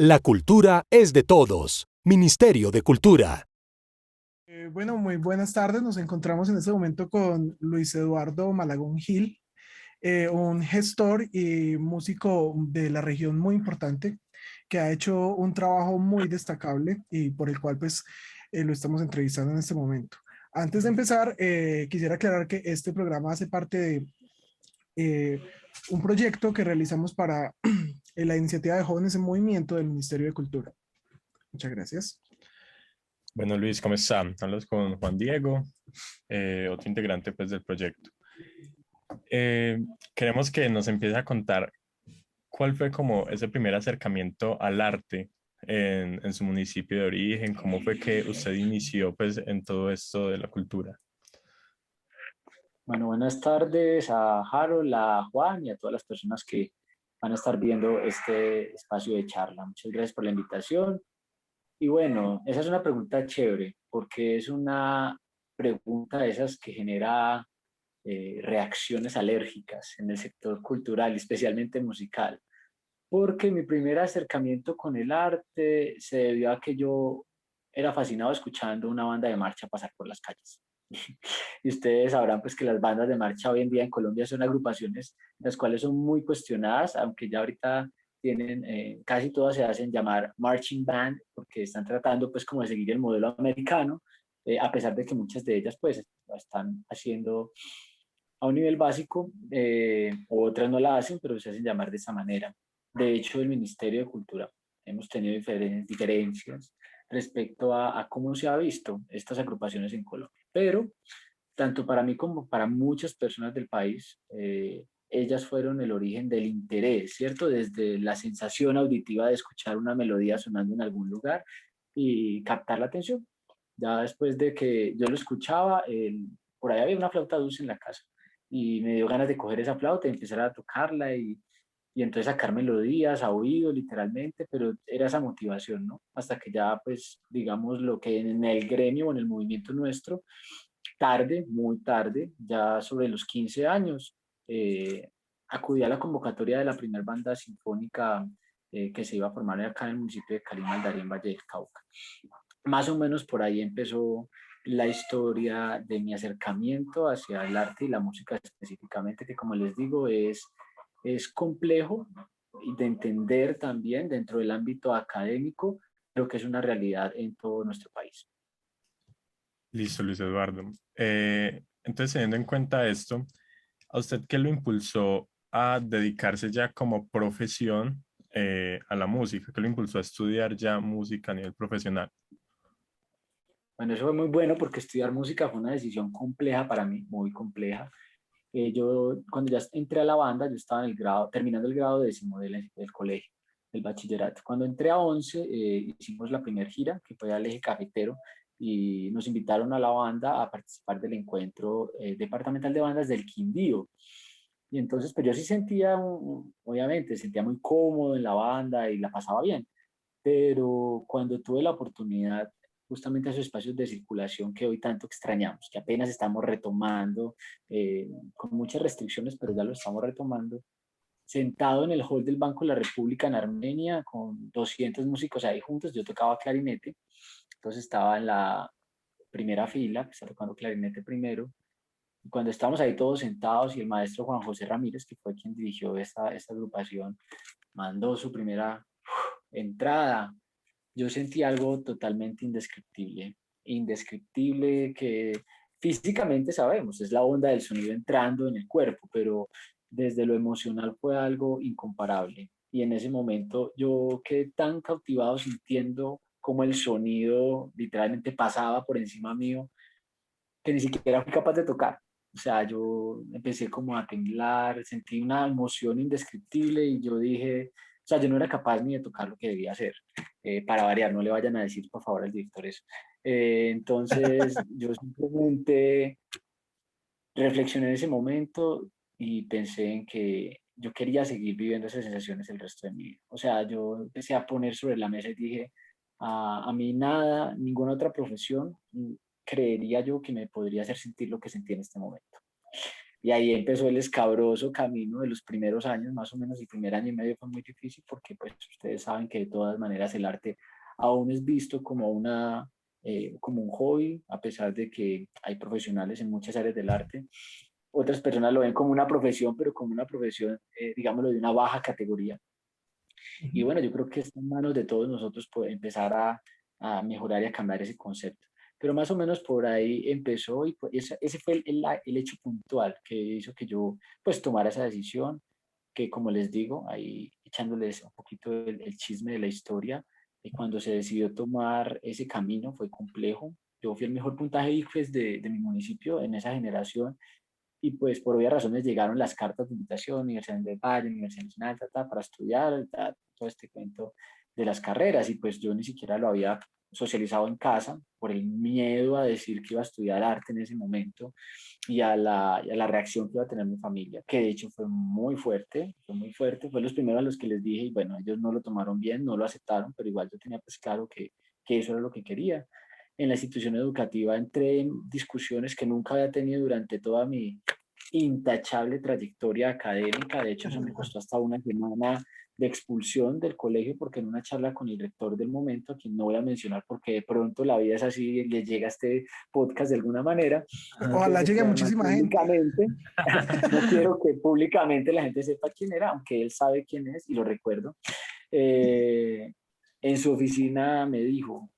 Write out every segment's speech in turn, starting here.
La cultura es de todos. Ministerio de Cultura. Bueno, muy buenas tardes. Nos encontramos en este momento con Luis Eduardo Malagón Gil, un gestor y músico de la región muy importante que ha hecho un trabajo muy destacable y por el cual pues lo estamos entrevistando en este momento. Antes de empezar, quisiera aclarar que este programa hace parte de eh, un proyecto que realizamos para la iniciativa de Jóvenes en Movimiento del Ministerio de Cultura. Muchas gracias. Bueno, Luis, ¿cómo está? Hablas con Juan Diego, otro integrante pues, del proyecto. Eh, Queremos que nos empiece a contar cuál fue como ese primer acercamiento al arte en su municipio de origen, cómo fue que usted inició pues, en todo esto de la cultura. Bueno, buenas tardes a Harold, a Juan y a todas las personas que van a estar viendo este espacio de charla. Muchas gracias por la invitación. Y bueno, esa es una pregunta chévere, porque es una pregunta de esas que genera reacciones alérgicas en el sector cultural, especialmente musical. Porque mi primer acercamiento con el arte se debió a que yo era fascinado escuchando una banda de marcha pasar por las calles. Y ustedes sabrán pues que las bandas de marcha hoy en día en Colombia son agrupaciones las cuales son muy cuestionadas, aunque ya ahorita tienen, casi todas se hacen llamar marching band, porque están tratando pues como de seguir el modelo americano, a pesar de que muchas de ellas pues lo están haciendo a un nivel básico, otras no la hacen, pero se hacen llamar de esa manera. De hecho, el Ministerio de Cultura hemos tenido diferencias respecto a cómo se ha visto estas agrupaciones en Colombia. Pero tanto para mí como para muchas personas del país, ellas fueron el origen del interés, ¿cierto? Desde la sensación auditiva de escuchar una melodía sonando en algún lugar y captar la atención. Ya después de que yo lo escuchaba, por ahí había una flauta dulce en la casa y me dio ganas de coger esa flauta y empezar a tocarla y entonces sacar melodías a oído literalmente, pero era esa motivación, ¿no? Hasta que ya pues digamos lo que en el gremio o en el movimiento nuestro, tarde, muy tarde, ya sobre los 15 años, eh, acudí a la convocatoria de la primera banda sinfónica que se iba a formar acá en el municipio de Cali, Mandarín, Valle del Cauca. Más o menos por ahí empezó la historia de mi acercamiento hacia el arte y la música específicamente, que como les digo es complejo de entender también dentro del ámbito académico, pero que es una realidad en todo nuestro país. Listo, Luis Eduardo. Entonces, teniendo en cuenta esto, ¿a usted qué lo impulsó a dedicarse ya como profesión a la música? ¿Qué lo impulsó a estudiar ya música a nivel profesional? Bueno, eso fue muy bueno porque estudiar música fue una decisión compleja para mí, muy compleja. Yo cuando ya entré a la banda, yo estaba en el grado, terminando el grado décimo del colegio, del bachillerato. Cuando entré a 11, hicimos la primera gira, que fue al Eje Cafetero, y nos invitaron a la banda a participar del encuentro departamental de bandas del Quindío. Y entonces, pues yo sí sentía, obviamente, sentía muy cómodo en la banda y la pasaba bien, pero cuando tuve la oportunidad, justamente esos espacios de circulación que hoy tanto extrañamos, que apenas estamos retomando, con muchas restricciones, pero ya lo estamos retomando, sentado en el hall del Banco de la República en Armenia, con 200 músicos ahí juntos, yo tocaba clarinete, entonces estaba en la primera fila, que está tocando clarinete primero, y cuando estábamos ahí todos sentados y el maestro Juan José Ramírez, que fue quien dirigió esta agrupación, mandó su primera entrada, yo sentí algo totalmente indescriptible, indescriptible que físicamente sabemos, es la onda del sonido entrando en el cuerpo, pero desde lo emocional fue algo incomparable. Y en ese momento yo quedé tan cautivado sintiendo cómo el sonido literalmente pasaba por encima mío, que ni siquiera fui capaz de tocar. O sea, yo empecé como a temblar, sentí una emoción indescriptible y yo dije, o sea, yo no era capaz ni de tocar lo que debía hacer. Para variar, no le vayan a decir por favor al director eso. Entonces, yo simplemente reflexioné en ese momento y pensé en que yo quería seguir viviendo esas sensaciones el resto de mi vida. O sea, yo empecé a poner sobre la mesa y dije, a mí nada, ninguna otra profesión, creería yo que me podría hacer sentir lo que sentí en este momento. Y ahí empezó el escabroso camino de los primeros años, más o menos el primer año y medio fue muy difícil porque pues ustedes saben que de todas maneras el arte aún es visto como como un hobby, a pesar de que hay profesionales en muchas áreas del arte. Otras personas lo ven como una profesión, pero como una profesión, digámoslo, de una baja categoría. Y bueno, yo creo que está en manos de todos nosotros poder empezar a mejorar y a cambiar ese concepto. Pero más o menos por ahí empezó y pues ese fue el hecho puntual que hizo que yo pues tomara esa decisión, que como les digo, ahí echándoles un poquito el chisme de la historia, y cuando se decidió tomar ese camino fue complejo. Yo fui el mejor puntaje ICFES de mi municipio en esa generación y pues por obvias razones llegaron las cartas de invitación, Universidad del Valle, Universidad Nacional, para estudiar, todo este cuento de las carreras. Y pues yo ni siquiera lo había socializado en casa por el miedo a decir que iba a estudiar arte en ese momento y a la reacción que iba a tener mi familia, que de hecho fue muy fuerte, fue los primeros a los que les dije y bueno, ellos no lo tomaron bien, no lo aceptaron, pero igual yo tenía pues claro que eso era lo que quería. En la institución educativa entré en discusiones que nunca había tenido durante toda mi intachable trayectoria académica. De hecho, eso me costó hasta una semana de expulsión del colegio porque en una charla con el rector del momento, a quien no voy a mencionar porque de pronto la vida es así y le llega a este podcast de alguna manera, no quiero Ojalá que llegue a quede mal muchísima gente. públicamente, no quiero que públicamente la gente sepa quién era, aunque él sabe quién es y lo recuerdo. En su oficina me dijo,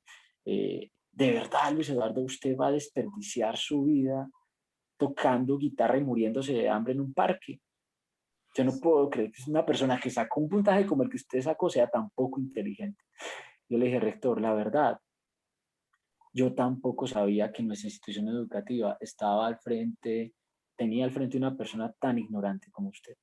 ¿de verdad, Luis Eduardo, usted va a desperdiciar su vida tocando guitarra y muriéndose de hambre en un parque? Yo no puedo creer que una persona que sacó un puntaje como el que usted sacó sea tan poco inteligente. Yo le dije, rector, la verdad, yo tampoco sabía que nuestra institución educativa tenía al frente una persona tan ignorante como usted.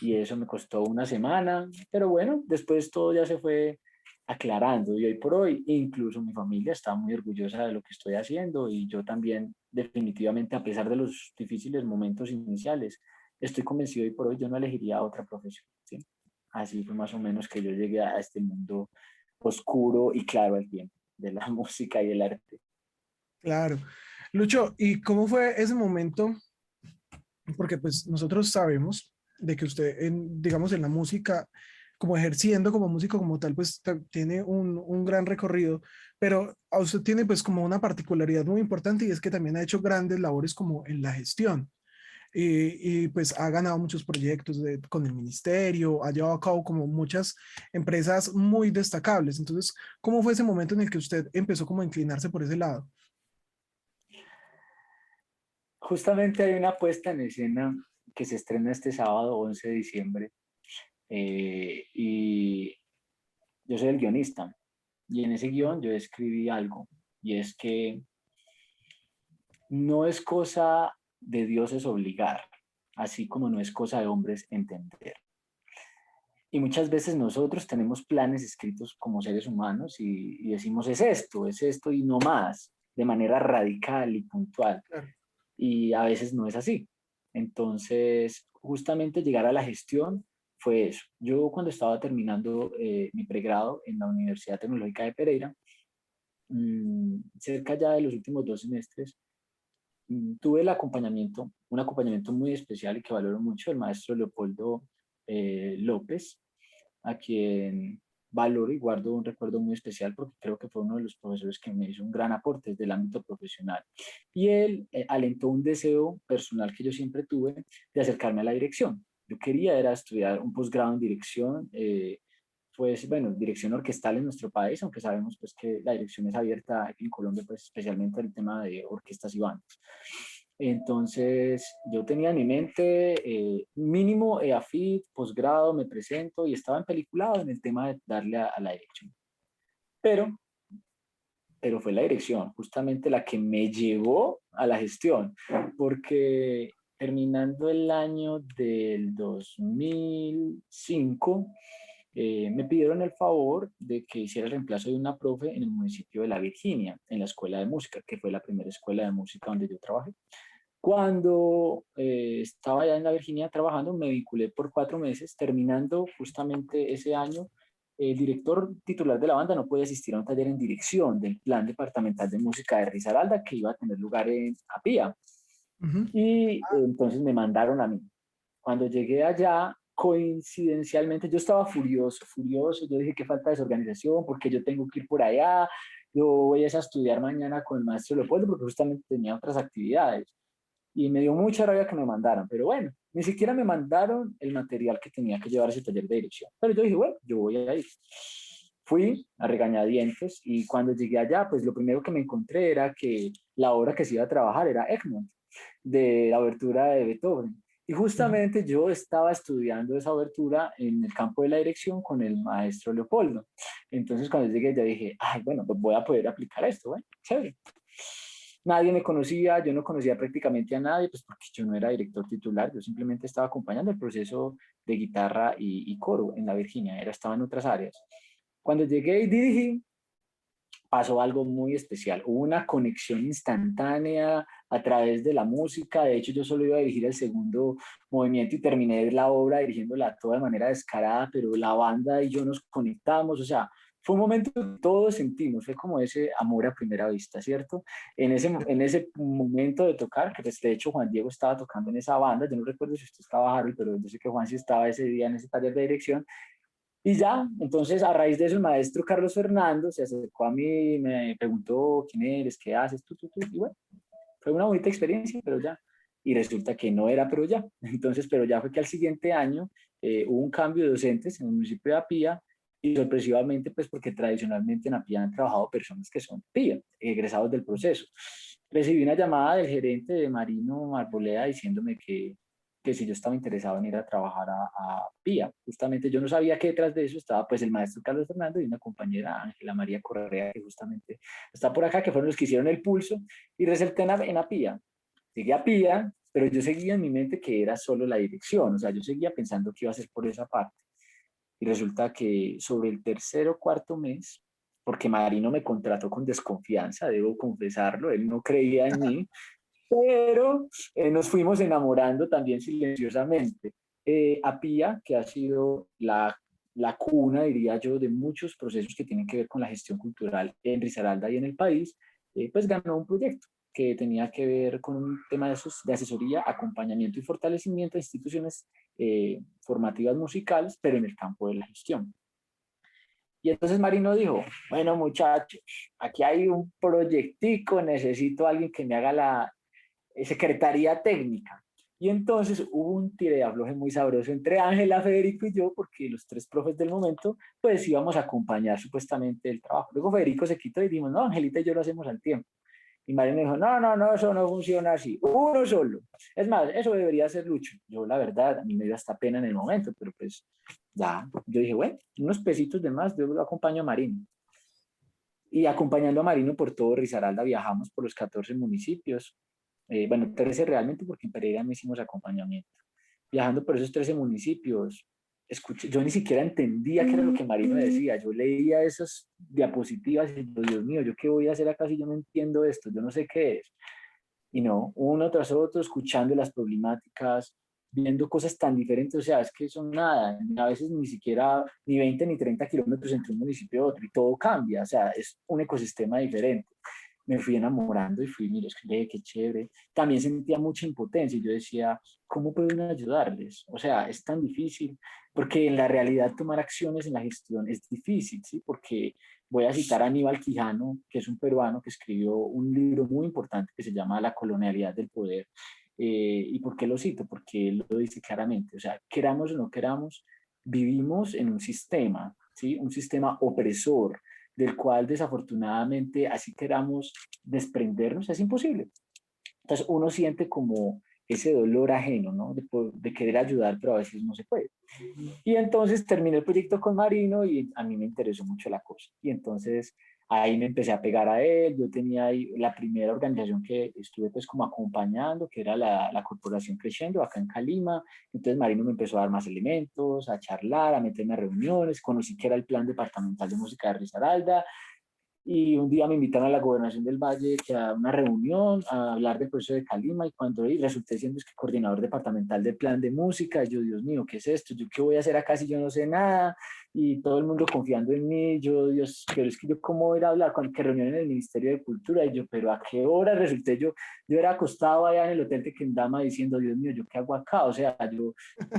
Y eso me costó una semana, pero bueno, después todo ya se fue aclarando y hoy por hoy incluso mi familia está muy orgullosa de lo que estoy haciendo y yo también definitivamente a pesar de los difíciles momentos iniciales estoy convencido hoy por hoy yo no elegiría otra profesión, ¿sí? Así fue más o menos que yo llegué a este mundo oscuro y claro al tiempo de la música y el arte. Claro. Lucho, ¿y cómo fue ese momento? Porque pues nosotros sabemos de que usted, digamos, en la música, como ejerciendo como músico como tal, pues tiene un gran recorrido, pero a usted tiene pues como una particularidad muy importante y es que también ha hecho grandes labores como en la gestión. Pues ha ganado muchos proyectos con el ministerio, ha llevado a cabo como muchas empresas muy destacables. Entonces, ¿cómo fue ese momento en el que usted empezó como a inclinarse por ese lado? Justamente hay una puesta en escena que se estrena este sábado 11 de diciembre y yo soy el guionista y en ese guión yo escribí algo y es que no es cosa de dioses obligar, así como no es cosa de hombres entender. Y muchas veces nosotros tenemos planes escritos como seres humanos y decimos es esto y no más, de manera radical y puntual. Claro. Y a veces no es así. Entonces, justamente llegar a la gestión fue eso. Yo cuando estaba terminando mi pregrado en la Universidad Tecnológica de Pereira, cerca ya de los últimos 2 semestres, tuve un acompañamiento muy especial y que valoro mucho, el maestro Leopoldo López, a quien valoro y guardo un recuerdo muy especial porque creo que fue uno de los profesores que me hizo un gran aporte desde el ámbito profesional. Y él alentó un deseo personal que yo siempre tuve de acercarme a la dirección. Yo quería era estudiar un posgrado en dirección, pues bueno, dirección orquestal en nuestro país, aunque sabemos pues que la dirección es abierta en Colombia, pues especialmente el tema de orquestas y bandas. Entonces, yo tenía en mi mente mínimo EAFIT, posgrado, me presento y estaba empeliculado en el tema de darle a la dirección. Pero, pero fue la dirección justamente la que me llevó a la gestión, porque terminando el año del 2005, me pidieron el favor de que hiciera el reemplazo de una profe en el municipio de La Virginia, en la escuela de música, que fue la primera escuela de música donde yo trabajé. Cuando estaba allá en la Virginia trabajando, me vinculé por 4 meses. Terminando justamente ese año, el director titular de la banda no podía asistir a un taller en dirección del Plan Departamental de Música de Risaralda que iba a tener lugar en Apía. Ujú. Y entonces me mandaron a mí. Cuando llegué allá, coincidencialmente, yo estaba furioso, furioso. Yo dije, qué falta de desorganización, porque yo tengo que ir por allá. Yo voy a estudiar mañana con el maestro Leopoldo, porque justamente tenía otras actividades. Y me dio mucha rabia que me mandaran, pero bueno, ni siquiera me mandaron el material que tenía que llevar a ese taller de dirección. Pero yo dije, bueno, yo voy a ir. Fui a regañadientes y cuando llegué allá, pues lo primero que me encontré era que la obra que se iba a trabajar era Egmont, de la obertura de Beethoven. Y Ujú. justamente yo estaba estudiando esa obertura en el campo de la dirección con el maestro Leopoldo. Entonces cuando llegué ya dije, ay, bueno, pues voy a poder aplicar esto, ¿eh? Chévere. Nadie me conocía, yo no conocía prácticamente a nadie, pues porque yo no era director titular, yo simplemente estaba acompañando el proceso de guitarra y coro en la Virginia, estaba en otras áreas. Cuando llegué y dirigí, pasó algo muy especial. Hubo una conexión instantánea a través de la música. De hecho, yo solo iba a dirigir el segundo movimiento y terminé la obra dirigiéndola toda de manera descarada, pero la banda y yo nos conectamos. O sea, fue un momento que todos sentimos, fue como ese amor a primera vista, ¿cierto? En ese momento de tocar, que pues, de hecho Juan Diego estaba tocando en esa banda, yo no recuerdo si usted estaba, Harold, pero yo sé que Juan sí estaba ese día en ese taller de dirección, y ya, entonces a raíz de eso el maestro Carlos Fernando se acercó a mí, me preguntó quién eres, qué haces, tú, y bueno, fue una bonita experiencia, pero ya. Y resulta que no era, pero ya. Entonces, pero ya fue que al siguiente año hubo un cambio de docentes en el municipio de Apía y sorpresivamente, pues porque tradicionalmente en Apía han trabajado personas que son PIA, egresados del proceso. Recibí una llamada del gerente de Marino Arboleda diciéndome que si yo estaba interesado en ir a trabajar a PIA. Justamente yo no sabía que detrás de eso estaba pues el maestro Carlos Fernando y una compañera Ángela María Correa, que justamente está por acá, que fueron los que hicieron el pulso, y resalté en Apía. Llegué a Pía, pero yo seguía en mi mente que era solo la dirección, o sea, yo seguía pensando que iba a ser por esa parte. Y resulta que sobre el tercer o cuarto mes, porque Marino me contrató con desconfianza, debo confesarlo, él no creía en mí, pero nos fuimos enamorando también silenciosamente. Apía, que ha sido la cuna, diría yo, de muchos procesos que tienen que ver con la gestión cultural en Risaralda y en el país, pues ganó un proyecto que tenía que ver con un tema de asesoría, acompañamiento y fortalecimiento de instituciones formativas musicales, pero en el campo de la gestión. Y entonces Marino dijo, bueno muchachos, aquí hay un proyectico, necesito a alguien que me haga la secretaría técnica. Y entonces hubo un tire de afloje muy sabroso entre Ángela, Federico y yo, porque los tres profes del momento, pues íbamos a acompañar supuestamente el trabajo. Luego Federico se quitó y dijimos, no, Angelita y yo lo hacemos al tiempo. Y María me dijo, no, no, no, eso no funciona así, uno solo. Es más, eso debería ser Lucho. Yo, la verdad, a mí me dio hasta pena en el momento, pero pues ya, yo dije, bueno, unos pesitos de más, yo lo acompaño a Marino. Y acompañando a Marino por todo Risaralda, viajamos por los 14 municipios, bueno, 13 realmente, porque en Pereira no hicimos acompañamiento. Viajando por esos 13 municipios, yo ni siquiera entendía qué era lo que Marino decía. Yo leía esas diapositivas y digo, Dios mío, ¿yo qué voy a hacer acá si yo no entiendo esto? Yo no sé qué es. Y no, uno tras otro, escuchando las problemáticas, viendo cosas tan diferentes, o sea, es que son nada, a veces ni siquiera ni 20 ni 30 kilómetros entre un municipio y otro, y todo cambia, o sea, es un ecosistema diferente. Me fui enamorando y fui, mira, es que qué chévere. También sentía mucha impotencia y yo decía, ¿cómo pueden ayudarles? O sea, es tan difícil, porque en la realidad tomar acciones en la gestión es difícil, ¿sí? Porque voy a citar a Aníbal Quijano, que es un peruano que escribió un libro muy importante que se llama La colonialidad del poder. ¿Y por qué lo cito? Porque él lo dice claramente, o sea, queramos o no queramos, vivimos en un sistema, ¿sí? Un sistema opresor, del cual desafortunadamente, así queramos desprendernos, es imposible. Entonces uno siente como ese dolor ajeno, ¿no? De querer ayudar, pero a veces no se puede. Y entonces terminé el proyecto con Marino y a mí me interesó mucho la cosa. Y entonces ahí me empecé a pegar a él. Yo tenía ahí la primera organización que estuve pues como acompañando, que era la Corporación Creciendo acá en Calima. Entonces Marino me empezó a dar más elementos, a charlar, a meterme a reuniones. Conocí que era el Plan Departamental de Música de Risaralda. Y un día me invitaron a la Gobernación del Valle que a una reunión a hablar del proceso de Calima y cuando resulté siendo es que coordinador departamental del plan de música. Y yo, Dios mío, ¿qué es esto? ¿Yo qué voy a hacer acá si yo no sé nada? y todo el mundo confiando en mí. Yo, Dios, pero es que yo cómo ir a hablar con qué reunión en el Ministerio de Cultura, y yo, pero ¿a qué hora? Resulté yo era acostado allá en el Hotel Tequendama diciendo, Dios mío, ¿yo qué hago acá? O sea,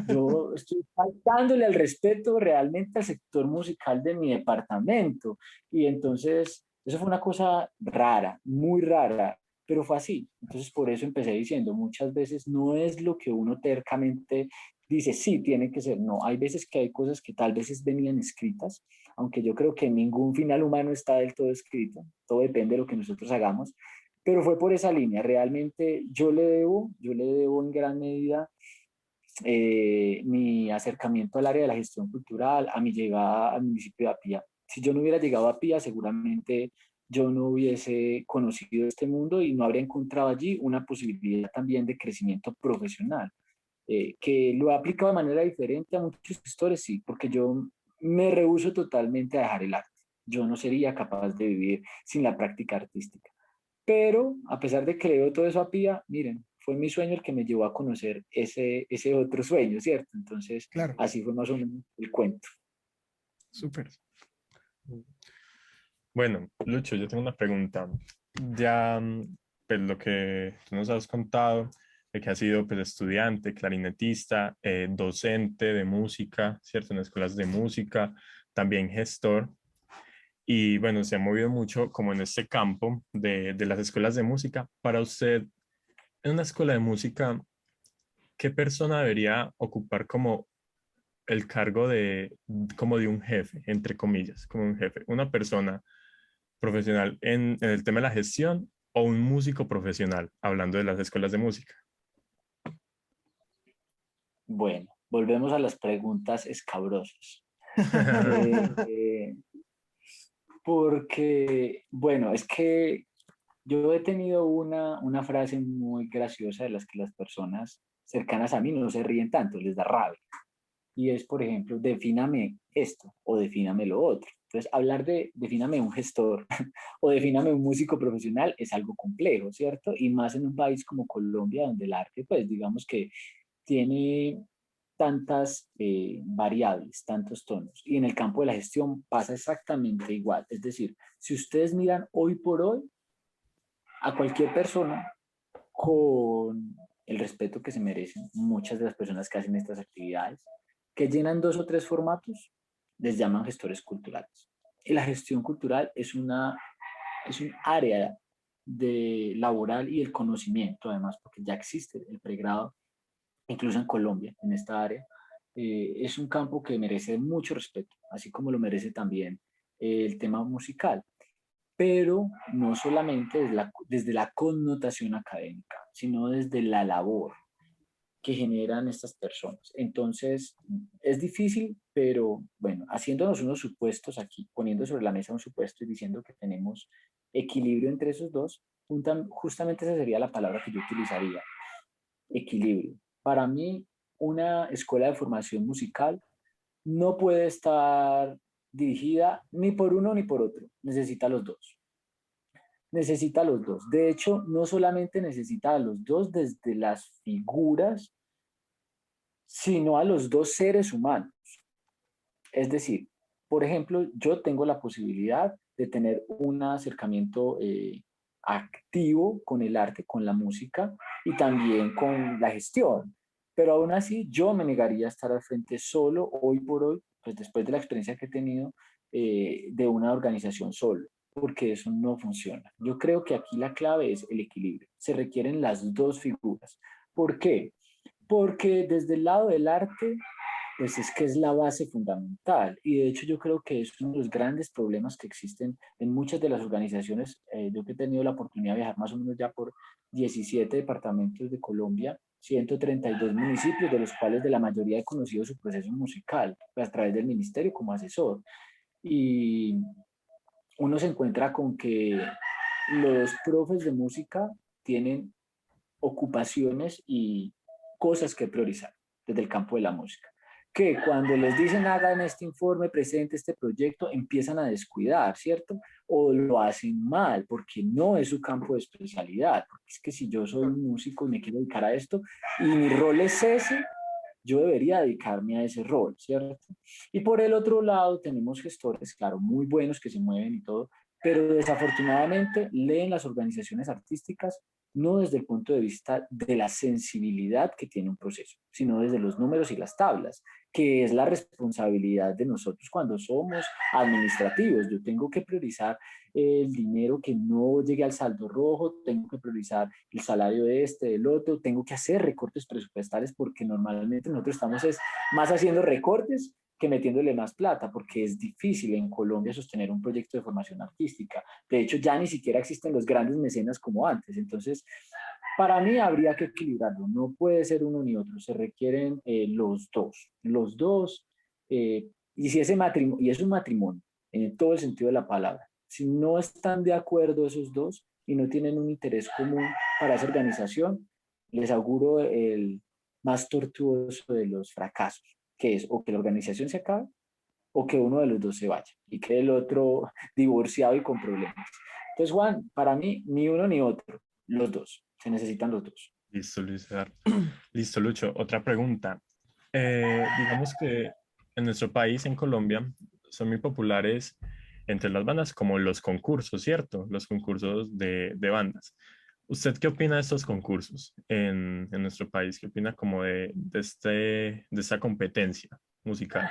yo estoy faltándole al respeto realmente al sector musical de mi departamento. Y entonces, eso fue una cosa rara, muy rara, pero fue así. Entonces, por eso empecé diciendo, muchas veces no es lo que uno tercamente dice, sí, tiene que ser. No, hay veces que hay cosas que tal vez venían escritas, aunque yo creo que ningún final humano está del todo escrito, todo depende de lo que nosotros hagamos, pero fue por esa línea. Realmente yo le debo en gran medida mi acercamiento al área de la gestión cultural, a mi llegada al municipio de Apía. Si yo no hubiera llegado a Apía, seguramente yo no hubiese conocido este mundo y no habría encontrado allí una posibilidad también de crecimiento profesional, que lo he aplicado de manera diferente a muchos gestores, sí, porque yo me rehúso totalmente a dejar el arte. Yo no sería capaz de vivir sin la práctica artística. Pero a pesar de que le veo todo eso a Pía, miren, fue mi sueño el que me llevó a conocer ese otro sueño, ¿cierto? Entonces, Claro, así fue más o menos el cuento. súper. Bueno, Lucho, yo tengo una pregunta. Ya, pues lo que tú nos has contado, de que has sido pues, estudiante, clarinetista, docente de música, ¿cierto? En escuelas de música, también gestor. Y bueno, se ha movido mucho como en este campo de las escuelas de música. Para usted, en una escuela de música, ¿qué persona debería ocupar como el cargo de, como de un jefe, entre comillas, como un jefe? ¿Una persona profesional en el tema de la gestión o un músico profesional, hablando de las escuelas de música? Bueno, volvemos a las preguntas escabrosas. Eh, eh, Porque, bueno, es que yo he tenido una frase muy graciosa de las que las personas cercanas a mí no se ríen tanto, les da rabia. Y es, por ejemplo, defíname esto o defíname lo otro. Entonces, hablar de defíname un gestor o defíname un músico profesional es algo complejo, ¿cierto? Y más en un país como Colombia, donde el arte, pues digamos que tiene tantas variables, tantos tonos. Y en el campo de la gestión pasa exactamente igual. Es decir, si ustedes miran hoy por hoy a cualquier persona con el respeto que se merecen muchas de las personas que hacen estas actividades, que llenan dos o tres formatos, les llaman gestores culturales. Y la gestión cultural es un área de laboral y el conocimiento, además, porque ya existe el pregrado, incluso en Colombia, en esta área. Es un campo que merece mucho respeto, así como lo merece también el tema musical, pero no solamente desde la connotación académica, sino desde la labor que generan estas personas. Entonces, es difícil, pero bueno, haciéndonos unos supuestos aquí, poniendo sobre la mesa un supuesto y diciendo que tenemos equilibrio entre esos dos, justamente esa sería la palabra que yo utilizaría, equilibrio. Para mí, una escuela de formación musical no puede estar dirigida ni por uno ni por otro, necesita los dos. Necesita los dos. De hecho, no solamente necesita a los dos desde las figuras, sino a los dos seres humanos. Es decir, por ejemplo, yo tengo la posibilidad de tener un acercamiento activo con el arte, con la música y también con la gestión. Pero aún así, yo me negaría a estar al frente solo hoy por hoy, pues después de la experiencia que he tenido de una organización solo, porque eso no funciona. Yo creo que aquí la clave es el equilibrio. Se requieren las dos figuras. ¿Por qué? Porque desde el lado del arte pues es que es la base fundamental y de hecho yo creo que es uno de los grandes problemas que existen en muchas de las organizaciones. Yo que he tenido la oportunidad de viajar más o menos ya por 17 departamentos de Colombia, 132 municipios, de los cuales de la mayoría he conocido su proceso musical a través del ministerio como asesor. Y uno se encuentra con que los profes de música tienen ocupaciones y cosas que priorizar desde el campo de la música, que cuando les dicen hagan este informe, presente este proyecto, empiezan a descuidar, ¿cierto? O lo hacen mal porque no es su campo de especialidad. Porque es que si yo soy un músico y me quiero dedicar a esto y mi rol es ese, yo debería dedicarme a ese rol, ¿cierto? Y por el otro lado tenemos gestores, claro, muy buenos que se mueven y todo, pero desafortunadamente leen las organizaciones artísticas no desde el punto de vista de la sensibilidad que tiene un proceso, sino desde los números y las tablas, que es la responsabilidad de nosotros cuando somos administrativos. Yo tengo que priorizar el dinero que no llegue al saldo rojo, tengo que priorizar el salario de este, del otro, tengo que hacer recortes presupuestales porque normalmente nosotros estamos más haciendo recortes que metiéndole más plata, porque es difícil en Colombia sostener un proyecto de formación artística. De hecho, ya ni siquiera existen los grandes mecenas como antes. Entonces, para mí habría que equilibrarlo. No puede ser uno ni otro. Se requieren los dos. Los dos. Y si ese matrimonio, y es un matrimonio, en todo el sentido de la palabra, si no están de acuerdo esos dos y no tienen un interés común para esa organización, les auguro el más tortuoso de los fracasos, que es o que la organización se acabe o que uno de los dos se vaya y quede el otro divorciado y con problemas. Entonces, Juan, para mí, ni uno ni otro, los dos, se necesitan los dos. Listo, Luis Eduardo. Listo, Lucho. Otra pregunta. Digamos que en nuestro país, en Colombia, son muy populares entre las bandas como los concursos, ¿cierto? Los concursos de bandas. ¿Usted qué opina de estos concursos en nuestro país? ¿Qué opina como de esta competencia musical?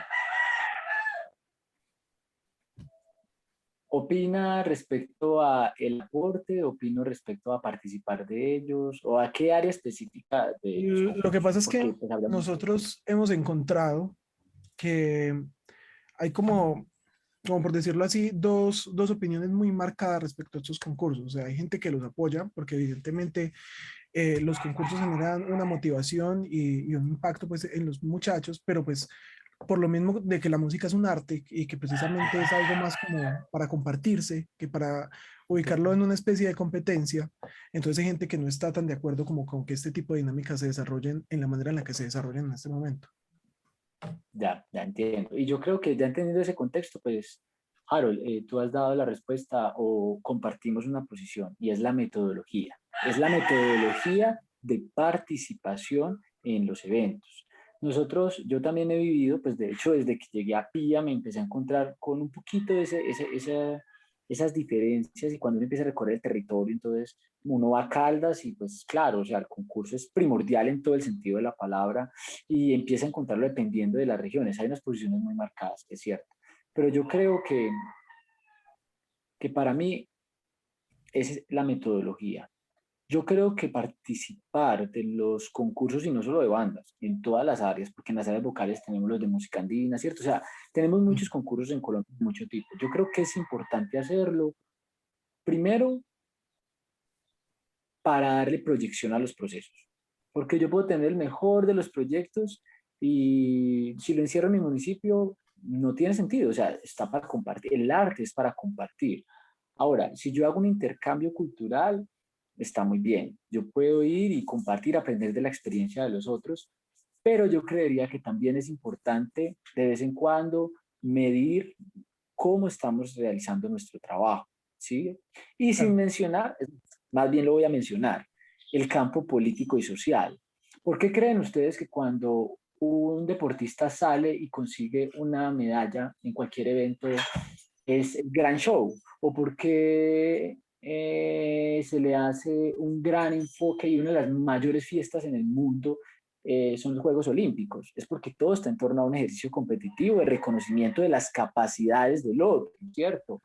¿Opina respecto a el aporte? ¿Opino respecto a participar de ellos? ¿O a qué área específica de los Lo que concursos? pasa es Porque que pues, hablamos... nosotros hemos encontrado que hay como por decirlo así, dos opiniones muy marcadas respecto a estos concursos. O sea, hay gente que los apoya porque evidentemente los concursos generan una motivación y un impacto pues en los muchachos, pero pues por lo mismo de que la música es un arte y que precisamente es algo más como para compartirse que para ubicarlo en una especie de competencia, entonces hay gente que no está tan de acuerdo como con que este tipo de dinámicas se desarrollen en la manera en la que se desarrollan en este momento. Ya entiendo. Y yo creo que ya entendiendo ese contexto, pues, Harold, tú has dado la respuesta o compartimos una posición y es la metodología. Es la metodología de participación en los eventos. Nosotros, yo también he vivido, pues de hecho, desde que llegué a PIA me empecé a encontrar con un poquito de esas diferencias y cuando uno empieza a recorrer el territorio, entonces uno va a Caldas y pues claro, o sea, el concurso es primordial en todo el sentido de la palabra y empieza a encontrarlo dependiendo de las regiones. Hay unas posiciones muy marcadas, es cierto. Pero yo creo que para mí es la metodología. Yo creo que participar de los concursos, y no solo de bandas, en todas las áreas, porque en las áreas vocales tenemos los de música andina, ¿cierto? O sea, tenemos muchos concursos en Colombia de mucho tipo. Yo creo que es importante hacerlo, primero, para darle proyección a los procesos. Porque yo puedo tener el mejor de los proyectos y si lo encierro en mi municipio, no tiene sentido. O sea, está para compartir. El arte es para compartir. Ahora, si yo hago un intercambio cultural, está muy bien. Yo puedo ir y compartir, aprender de la experiencia de los otros, pero yo creería que también es importante de vez en cuando medir cómo estamos realizando nuestro trabajo, ¿sí? Y sin Claro. mencionar, más bien lo voy a mencionar, el campo político y social. ¿Por qué creen ustedes que cuando un deportista sale y consigue una medalla en cualquier evento es el gran show? ¿O por qué se le hace un gran enfoque y una de las mayores fiestas en el mundo son los Juegos Olímpicos? Es porque todo está en torno a un ejercicio competitivo de reconocimiento de las capacidades del otro, ¿cierto?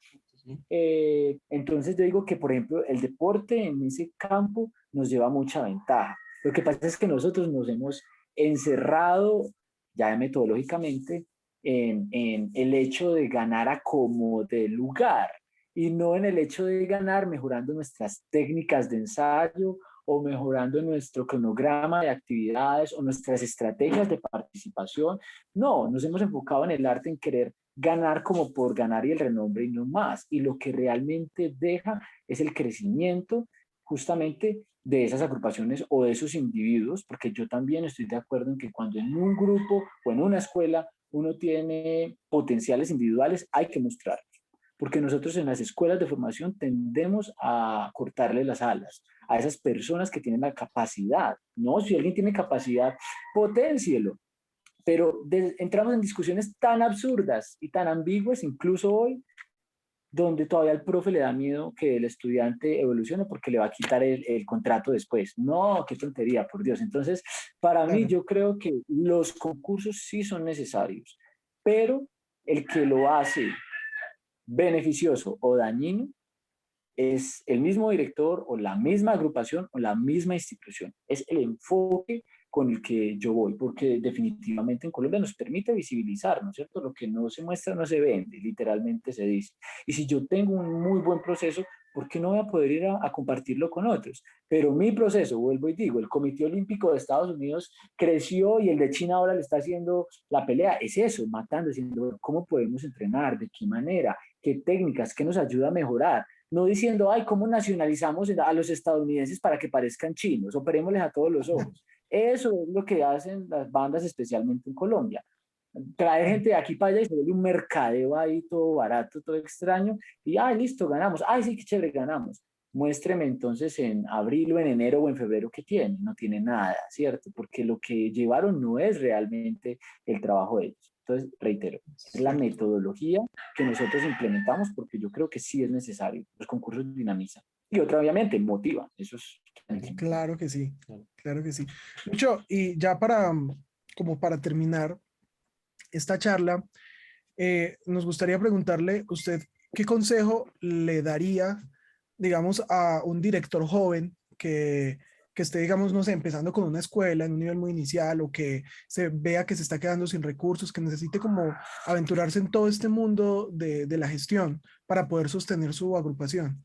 Entonces yo digo que, por ejemplo, el deporte en ese campo nos lleva mucha ventaja. Lo que pasa es que nosotros nos hemos encerrado ya metodológicamente en el hecho de ganar a como de lugar y no en el hecho de ganar mejorando nuestras técnicas de ensayo o mejorando nuestro cronograma de actividades o nuestras estrategias de participación. No, nos hemos enfocado en el arte en querer ganar como por ganar y el renombre y no más. Y lo que realmente deja es el crecimiento justamente de esas agrupaciones o de esos individuos, porque yo también estoy de acuerdo en que cuando en un grupo o en una escuela uno tiene potenciales individuales, hay que mostrarlos. Porque nosotros en las escuelas de formación tendemos a cortarle las alas a esas personas que tienen la capacidad. No, si alguien tiene capacidad, potencielo. pero entramos en discusiones tan absurdas y tan ambiguas, incluso hoy, donde todavía al profe le da miedo que el estudiante evolucione porque le va a quitar el contrato después. No, qué tontería, por Dios. Entonces, para mí, yo creo que los concursos sí son necesarios, pero el que lo hace beneficioso o dañino es el mismo director o la misma agrupación o la misma institución. Es el enfoque con el que yo voy, porque definitivamente en Colombia nos permite visibilizar, ¿no es cierto? Lo que no se muestra no se vende, literalmente se dice. Y si yo tengo un muy buen proceso, ¿por qué no voy a poder ir a compartirlo con otros? Pero mi proceso, vuelvo y digo, el Comité Olímpico de Estados Unidos creció y el de China ahora le está haciendo la pelea. Es eso, matando, diciendo, ¿cómo podemos entrenar? ¿De qué manera? ¿Qué técnicas? ¿Qué nos ayuda a mejorar? No diciendo, ay, ¿cómo nacionalizamos a los estadounidenses para que parezcan chinos? Operémosles a todos los ojos. Eso es lo que hacen las bandas, especialmente en Colombia. Traer gente de aquí para allá y se vuelve un mercadeo ahí todo barato, todo extraño. Y, ay, listo, ganamos. Ay, sí, qué chévere, ganamos. Muéstreme entonces en abril o en enero o en febrero qué tiene. No tiene nada, ¿cierto? Porque lo que llevaron no es realmente el trabajo de ellos. Entonces, reitero, es la metodología que nosotros implementamos porque yo creo que sí es necesario. Los concursos dinamizan. Y otra, obviamente, motiva. Eso es... Claro que sí, claro que sí. Lucho, y ya como para terminar esta charla, nos gustaría preguntarle usted qué consejo le daría, digamos, a un director joven que esté, digamos, no sé, empezando con una escuela en un nivel muy inicial o que se vea que se está quedando sin recursos, que necesite como aventurarse en todo este mundo de la gestión para poder sostener su agrupación.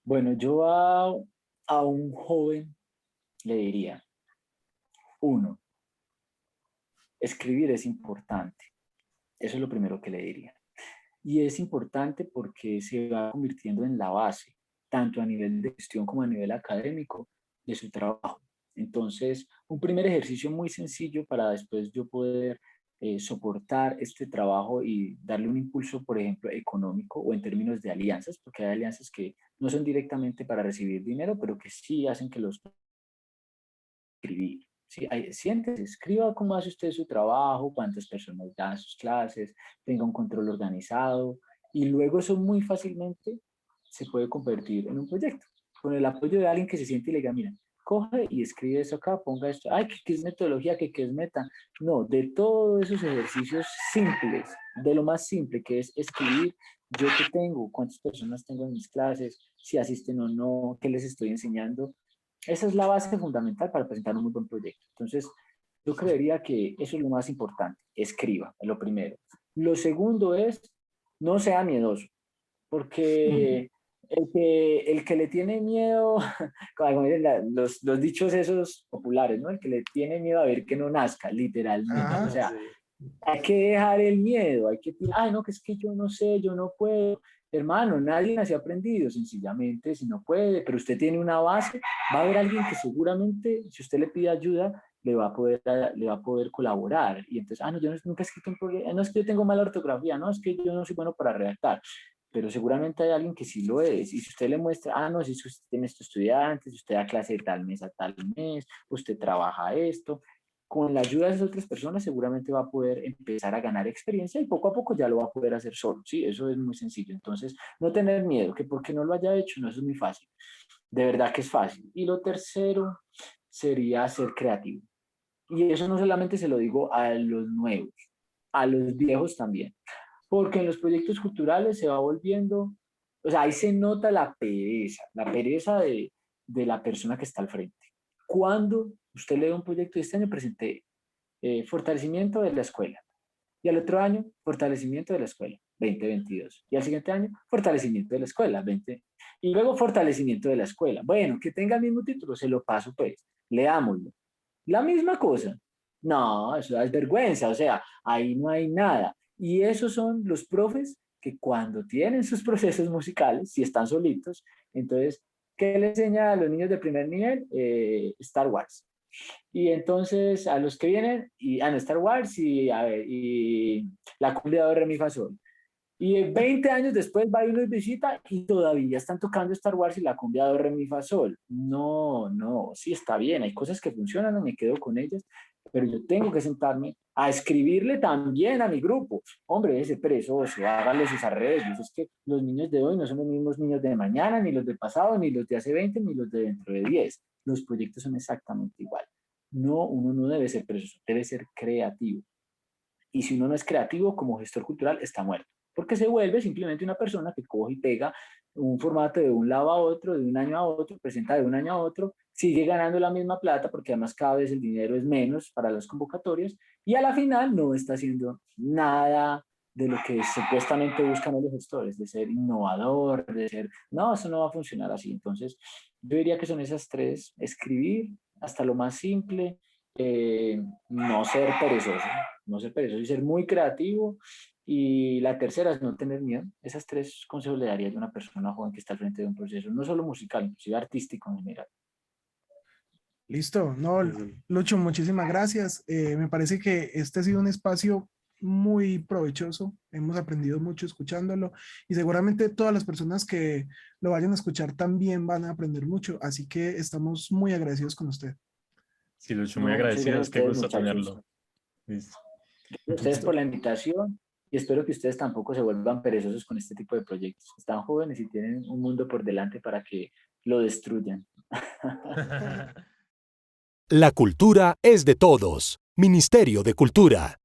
Bueno, yo a un joven le diría, uno, escribir es importante. Eso es lo primero que le diría. Y es importante porque se va convirtiendo en la base, tanto a nivel de gestión como a nivel académico, de su trabajo. Entonces, un primer ejercicio muy sencillo para después yo poder soportar este trabajo y darle un impulso, por ejemplo, económico o en términos de alianzas, porque hay alianzas que no son directamente para recibir dinero, pero que sí hacen que los escribir. Sí, siéntese, escriba cómo hace usted su trabajo, cuántas personas dan sus clases, tenga un control organizado y luego eso muy fácilmente se puede convertir en un proyecto. Con el apoyo de alguien que se siente y le diga, mira, coge y escribe eso acá, ponga esto, ay, ¿qué es metodología? ¿Qué es meta? No, de todos esos ejercicios simples, de lo más simple que es escribir, yo qué tengo, cuántas personas tengo en mis clases, si asisten o no, qué les estoy enseñando. Esa es la base fundamental para presentar un muy buen proyecto. Entonces, yo creería que eso es lo más importante. Escriba, es lo primero. Lo segundo es, no sea miedoso, porque el que le tiene miedo, como dicen los dichos esos populares, ¿no? El que le tiene miedo a ver que no nazca, literalmente. O sea, hay que dejar el miedo, hay que decir, ay, no, que es que yo no sé, yo no puedo. Hermano, nadie nació aprendido, sencillamente, si no puede, pero usted tiene una base, va a haber alguien que seguramente, si usted le pide ayuda, le va a poder colaborar. Y entonces, no, yo nunca he escrito un programa, no es que yo tengo mala ortografía, no, es que yo no soy bueno para redactar, pero seguramente hay alguien que sí lo es. Y si usted le muestra, no, si usted tiene estos estudiantes, si usted da clase de tal mes a tal mes, usted trabaja esto, con la ayuda de esas otras personas seguramente va a poder empezar a ganar experiencia y poco a poco ya lo va a poder hacer solo, ¿sí? Eso es muy sencillo. Entonces, no tener miedo, que porque no lo haya hecho, no, eso es muy fácil. De verdad que es fácil. Y lo tercero sería ser creativo. Y eso no solamente se lo digo a los nuevos, a los viejos también. Porque en los proyectos culturales se va volviendo, o sea, ahí se nota la pereza de la persona que está al frente. Cuando usted lee un proyecto, este año presenté fortalecimiento de la escuela, y al otro año, fortalecimiento de la escuela, 2022, y al siguiente año, fortalecimiento de la escuela, 20, y luego fortalecimiento de la escuela. Bueno, que tenga el mismo título, se lo paso pues, leámoslo. La misma cosa. No, eso es vergüenza, o sea, ahí no hay nada. Y esos son los profes que cuando tienen sus procesos musicales, si están solitos, entonces, ¿qué le enseña a los niños de primer nivel? Star Wars. Y entonces a los que vienen, no, Star Wars y la cumbia de re, mi, fa, sol. Y 20 años después va y uno visita y todavía están tocando Star Wars y la cumbia de re, mi, fa, sol. No, sí está bien, hay cosas que funcionan, me quedo con ellas, pero yo tengo que sentarme a escribirle también a mi grupo. Hombre, ese perezoso, hágale sus arreglos. Es que los niños de hoy no son los mismos niños de mañana, ni los del pasado, ni los de hace 20, ni los de dentro de 10. Los proyectos son exactamente igual. No, uno no debe ser perezoso, debe ser creativo. Y si uno no es creativo como gestor cultural, está muerto. Porque se vuelve simplemente una persona que coge y pega un formato de un lado a otro, de un año a otro, presenta de un año a otro, sigue ganando la misma plata porque además cada vez el dinero es menos para las convocatorias y a la final no está haciendo nada de lo que supuestamente buscan los gestores, de ser innovador, de ser, no, eso no va a funcionar así. Entonces, yo diría que son esas tres: escribir hasta lo más simple, no ser perezoso, no ser perezoso y ser muy creativo. Y la tercera es no tener miedo. Esas tres consejos le daría a una persona joven que está al frente de un proceso, no solo musical, inclusive artístico en general. Listo. No, Lucho, muchísimas gracias. Me parece que este ha sido un espacio muy provechoso. Hemos aprendido mucho escuchándolo y seguramente todas las personas que lo vayan a escuchar también van a aprender mucho. Así que estamos muy agradecidos con usted. Sí, Lucho, muy No, muchas gracias agradecidos, a qué ustedes, gusto muchachos. tenerlo. Listo. Gracias a ustedes por la invitación y espero que ustedes tampoco se vuelvan perezosos con este tipo de proyectos. Están jóvenes y tienen un mundo por delante para que lo destruyan. La cultura es de todos. Ministerio de Cultura.